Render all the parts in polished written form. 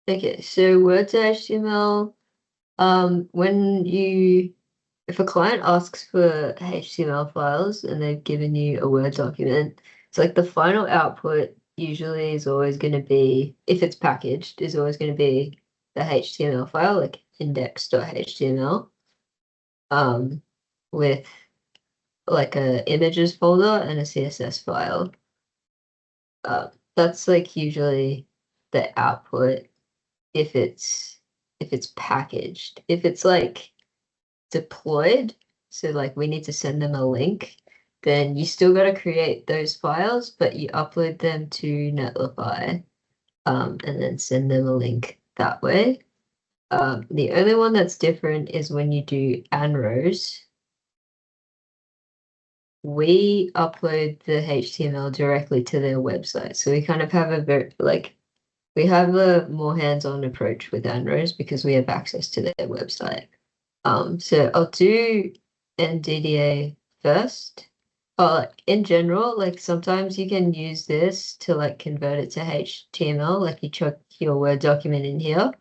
Okay, so Word to HTML, if a client asks for HTML files and they've given you a Word document, it's like the final output usually is always going to be, if it's packaged, is always going to be the HTML file, like index.html, with like a images folder and a CSS file. That's like usually the output if it's packaged. If it's like deployed, so like we need to send them a link, then you still got to create those files, but you upload them to Netlify, and then send them a link that way. The only one that's different is when you do ANROs. We upload the HTML directly to their website. So we kind of have a very we have a more hands-on approach with ANROs because we have access to their website. So I'll do NDDA first. Like in general, like sometimes you can use this to like convert it to HTML, like you chuck your Word document in here,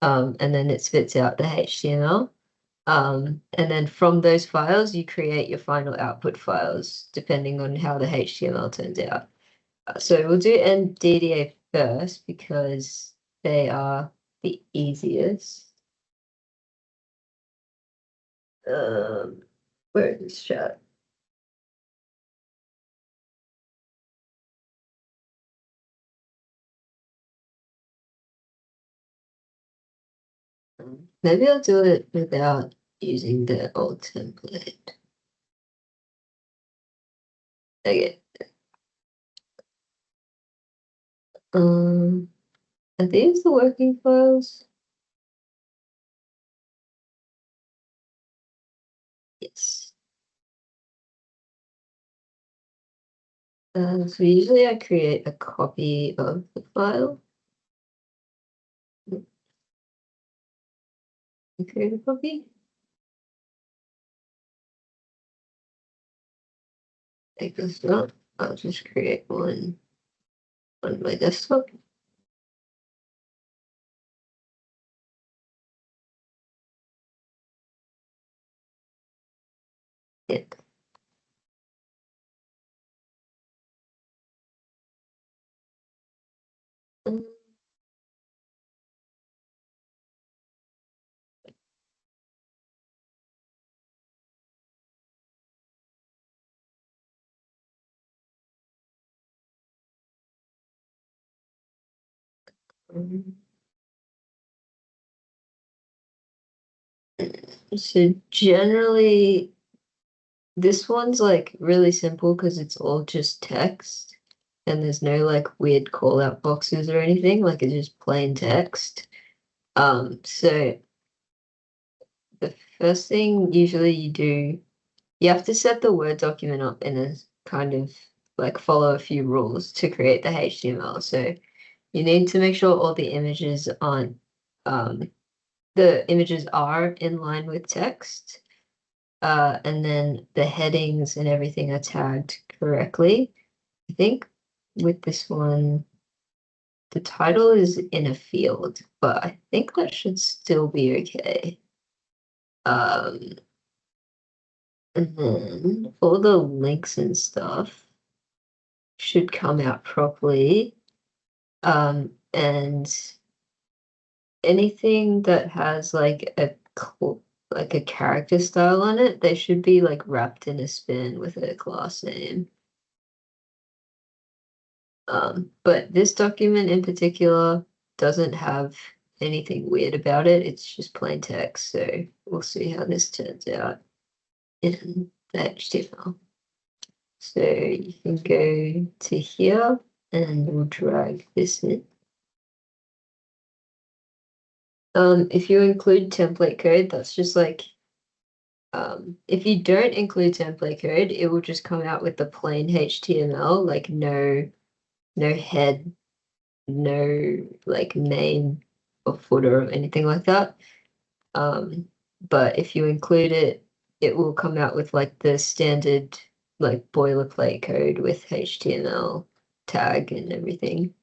and then it spits out the HTML. And then from those files, you create your final output files, depending on how the HTML turns out. So we'll do NDDA first because they are the easiest. Where is this chat? Maybe I'll do it without using the old template. Okay. Are these the working files? Yes. So usually I create a copy of the file. I create a copy. Take this out. I'll just create one on my desktop. Yeah. Um, so generally, this one's like really simple because it's all just text and there's no like weird call out boxes or anything, like it's just plain text. So the first thing usually you do, you have to set the Word document up in a kind of like follow a few rules to create the HTML. So you need to make sure all the images aren't, the images are in line with text. And then the headings and everything are tagged correctly. I think with this one, the title is in a field, but I think that should still be okay. And then all the links and stuff should come out properly. And anything that has like a character style on it, they should be like wrapped in a spin with a class name. But this document in particular doesn't have anything weird about it. It's just plain text. So we'll see how this turns out in the HTML. So you can go to here and we'll drag this in. If you include template code, that's just like, if you don't include template code, it will just come out with the plain HTML, like no head, no like name or footer or anything like that. But if you include it, it will come out with like the standard like boilerplate code with HTML tag and everything.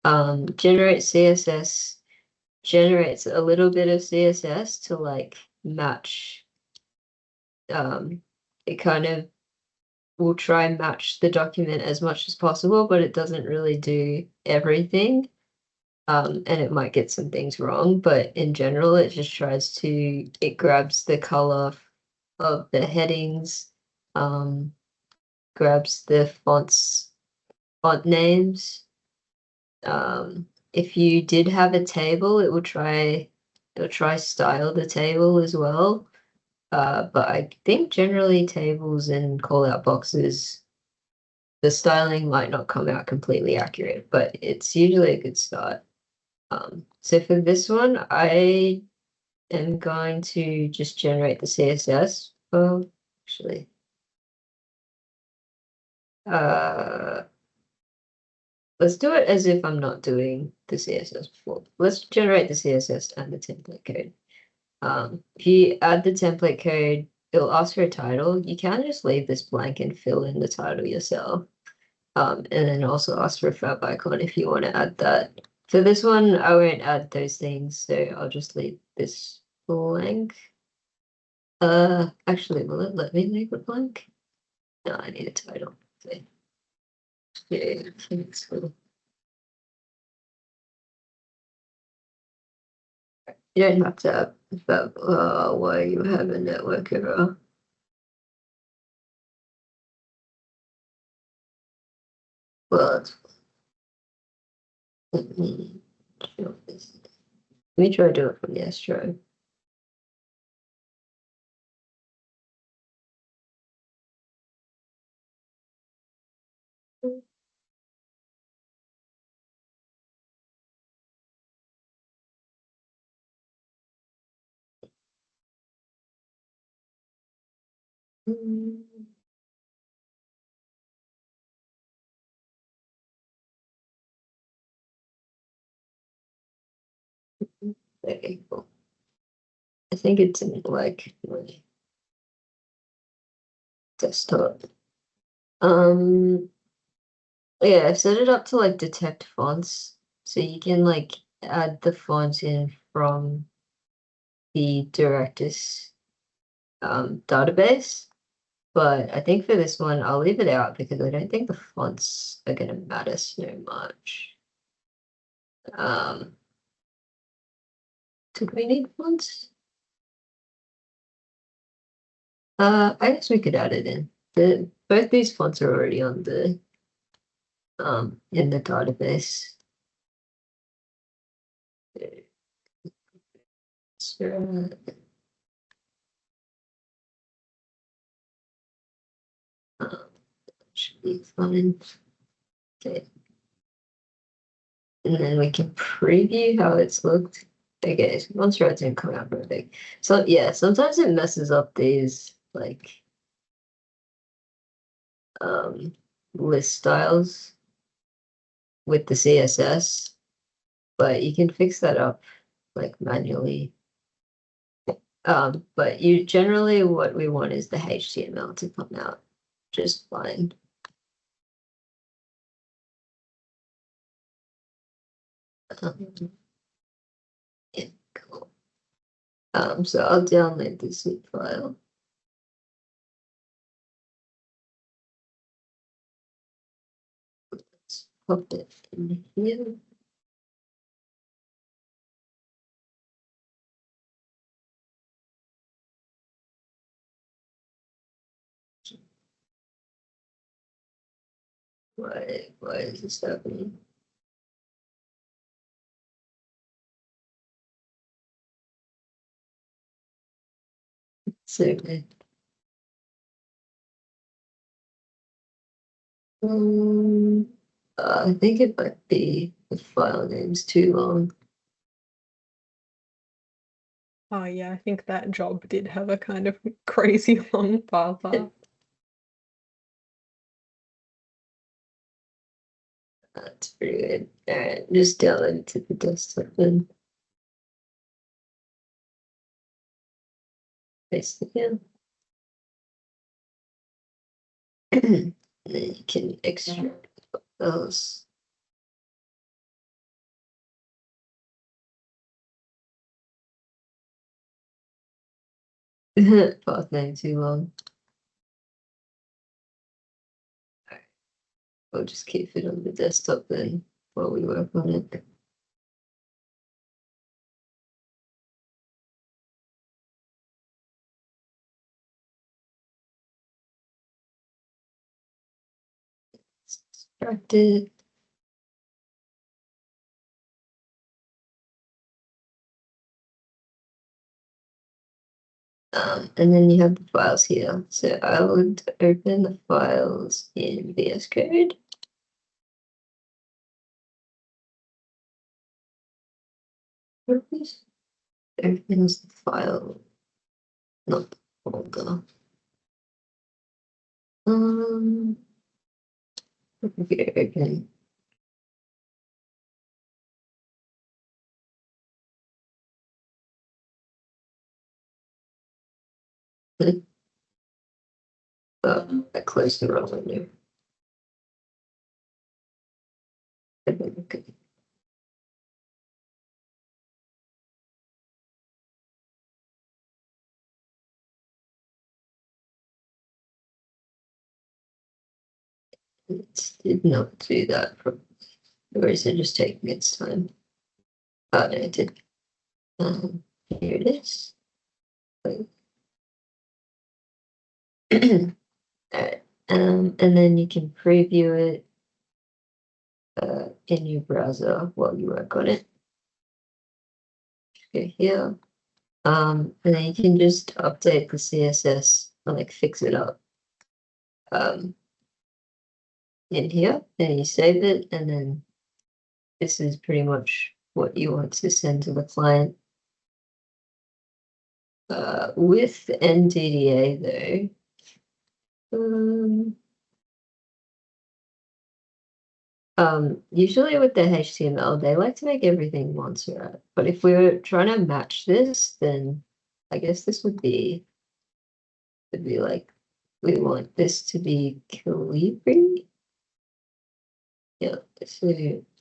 Generate CSS. generates a little bit of CSS to like match. It kind of will try and match the document as much as possible, but it doesn't really do everything. And it might get some things wrong, but in general, it just tries to, it grabs the color of the headings, grabs the font names. If you did have a table, it'll try style the table as well. But I think generally tables and call out boxes, the styling might not come out completely accurate, but it's usually a good start. So for this one, I am going to just generate the CSS. Oh, actually, let's do it as if I'm not doing the CSS before. Let's generate the CSS and the template code. If you add the template code, it'll ask for a title. You can just leave this blank and fill in the title yourself. And then also ask for a fab icon if you want to add that. For this one, I won't add those things, so I'll just leave this blank. Actually, will it let me leave it blank? No, I need a title. Okay. Yeah, thanks. You don't have to have that why you have a network error. Well, let me show this. Let me try to do it from the S drive. Okay, cool. I think it's in like my desktop. Yeah, I've set it up to like detect fonts, so you can like add the fonts in from the directors database. But I think for this one, I'll leave it out because I don't think the fonts are gonna matter so much. Do we need fonts? I guess we could add it in. Both these fonts are already on the in the database. So, should be fine. Okay. And then we can preview how it's looked. Okay, so once rows didn't come out perfect. So yeah, sometimes it messes up these like list styles with the CSS, but you can fix that up like manually. But you generally what we want is the HTML to come out just fine. Yeah, cool. So I'll download this zip file. Let's pop it in here. Why is this happening? So I think it might be the file name's too long. Oh yeah, I think that job did have a kind of crazy long file path. That's pretty good. All right, just download it to the desktop then. Paste it in. And then you can extract those. Path name too long. Alright. We'll just keep it on the desktop then while we work on it. Extracted. And then you have the files here. So I would open the files in VS Code. Opens the file, not the folder. Okay, open. I closed the wrong window. Okay. It did not do that properly. Or is it just taking its time? Oh, no, it did. Here it is. Alright, and then you can preview it in your browser while you work on it. Go here. And then you can just update the CSS, like fix it up. In here, and you save it, and then this is pretty much what you want to send to the client. With NDDA though, usually with the HTML, they like to make everything Montserrat. But if we were trying to match this, then I guess this would be like we want this to be Calibri. Yeah, so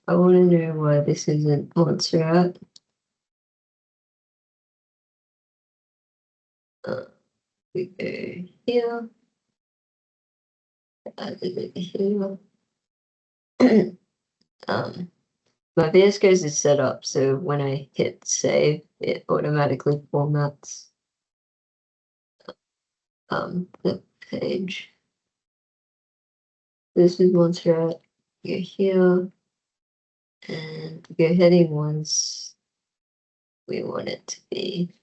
I want to know why this isn't Montserrat. We go here. Add it here. My VS Code is set up, so when I hit save, it automatically formats the page. This is Montserrat. Go here, and go heading once. We want it to be.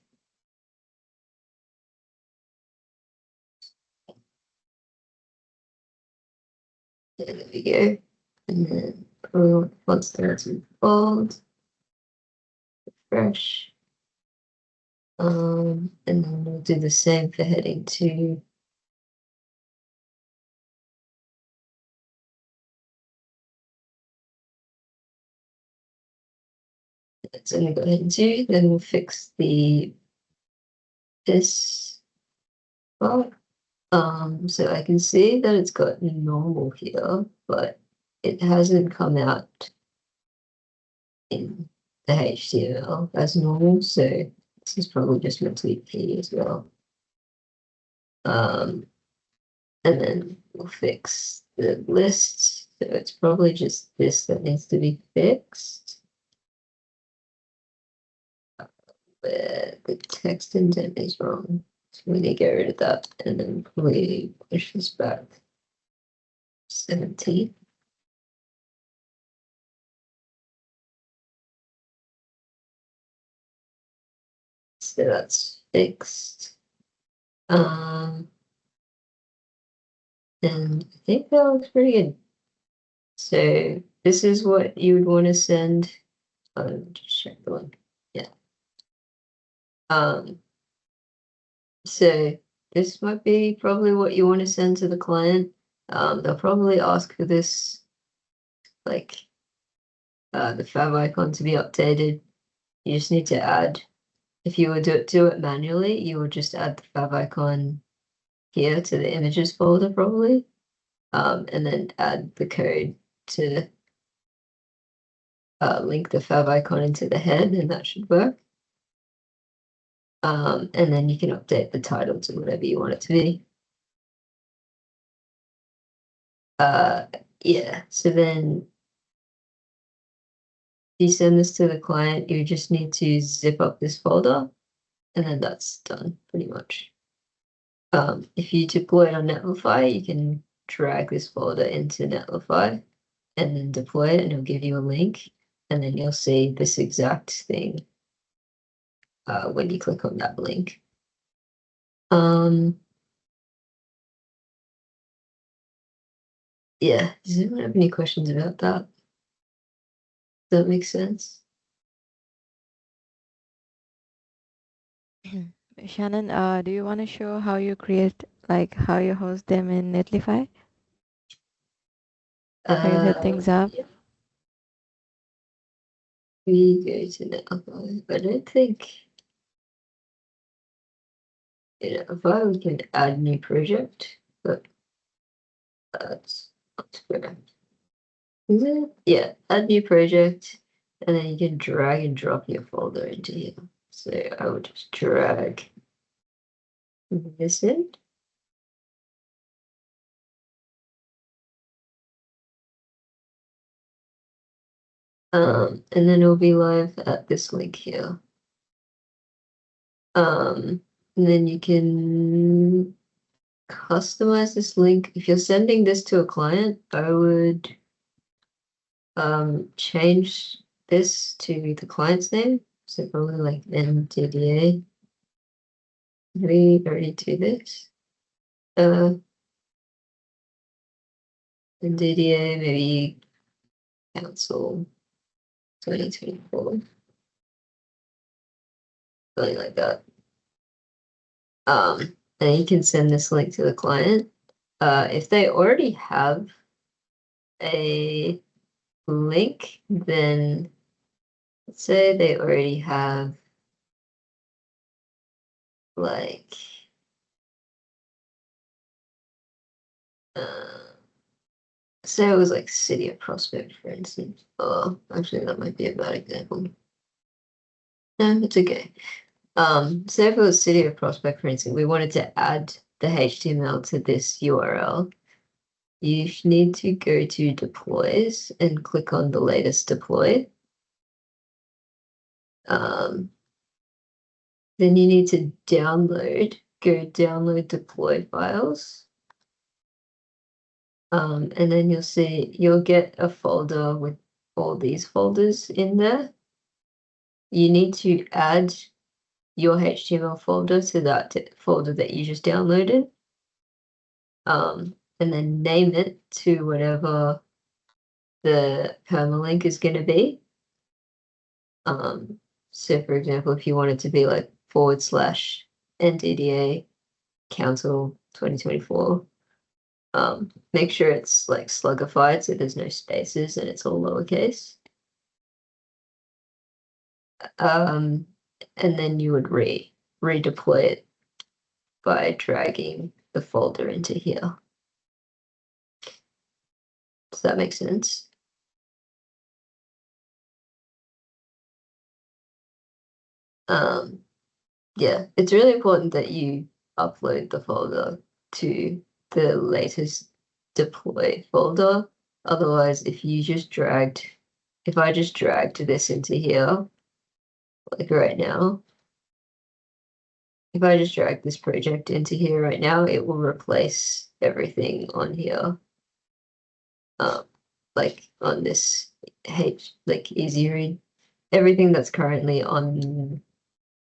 There we go. And then probably want the font style to be bold, refresh. And then we'll do the same for heading 2. So we go ahead and do, then we'll fix this part. So I can see that it's got normal here, but it hasn't come out in the HTML as normal, so this is probably just meant to be P as well. And then we'll fix the list, so it's probably just this that needs to be fixed. Where the text indent is wrong. So we need to get rid of that and then probably push this back 17. So that's fixed. And I think that looks pretty good. So this is what you would want to send. Just check the one. Yeah. So this might be probably what you want to send to the client. They'll probably ask for this, like the favicon to be updated. You just need to add, if you would do it manually, you would just add the favicon here to the images folder probably, and then add the code to link the favicon into the head, and that should work. And then you can update the title to whatever you want it to be. Yeah, so then you send this to the client, you just need to zip up this folder, and then that's done pretty much. If you deploy it on Netlify, you can drag this folder into Netlify and then deploy it, and it'll give you a link, and then you'll see this exact thing when you click on that link. Yeah, does anyone have any questions about that? Does that make sense? Shannon, do you want to show how you create, like how you host them in Netlify? How you set things up? Yeah. We go to Netlify. I don't think in Netlify we can add new project, but that's not correct. Is it? Yeah, add new project, and then you can drag and drop your folder into here. So I would just drag this in. And then it'll be live at this link here. And then you can customize this link. If you're sending this to a client, I would change this to the client's name. So probably like NDDA. We already do this. NDDA, maybe Council 2024. Something like that. And you can send this link to the client. If they already have a link, then let's say they already have like say it was like City of Prospect, for instance. Oh, actually that might be a bad example. No, it's okay. Say if it was City of Prospect, for instance, we wanted to add the HTML to this URL. You need to go to deploys and click on the latest deploy. Then you need to go download deploy files. And then you'll get a folder with all these folders in there. You need to add your HTML folder to that folder that you just downloaded. And then name it to whatever the permalink is going to be. So for example, if you want it to be like / NDDA Council 2024, make sure it's like slugified so there's no spaces and it's all lowercase. And then you would redeploy it by dragging the folder into here. Does that make sense? Yeah, it's really important that you upload the folder to the latest deploy folder. Otherwise, if I just dragged this into here, like right now, if I just drag this project into here right now, it will replace everything on here. Like on this like easy read. Everything that's currently on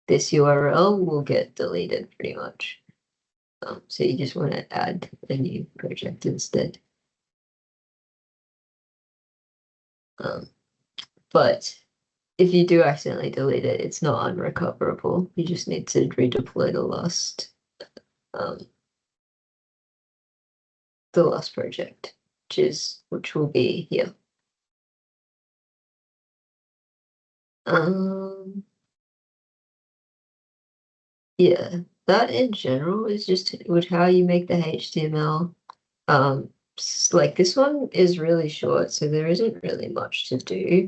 this URL will get deleted pretty much. So you just want to add a new project instead. But if you do accidentally delete it, it's not unrecoverable. You just need to redeploy the last project, which will be here. Yeah, that in general is just with how you make the HTML. Like this one is really short, so there isn't really much to do.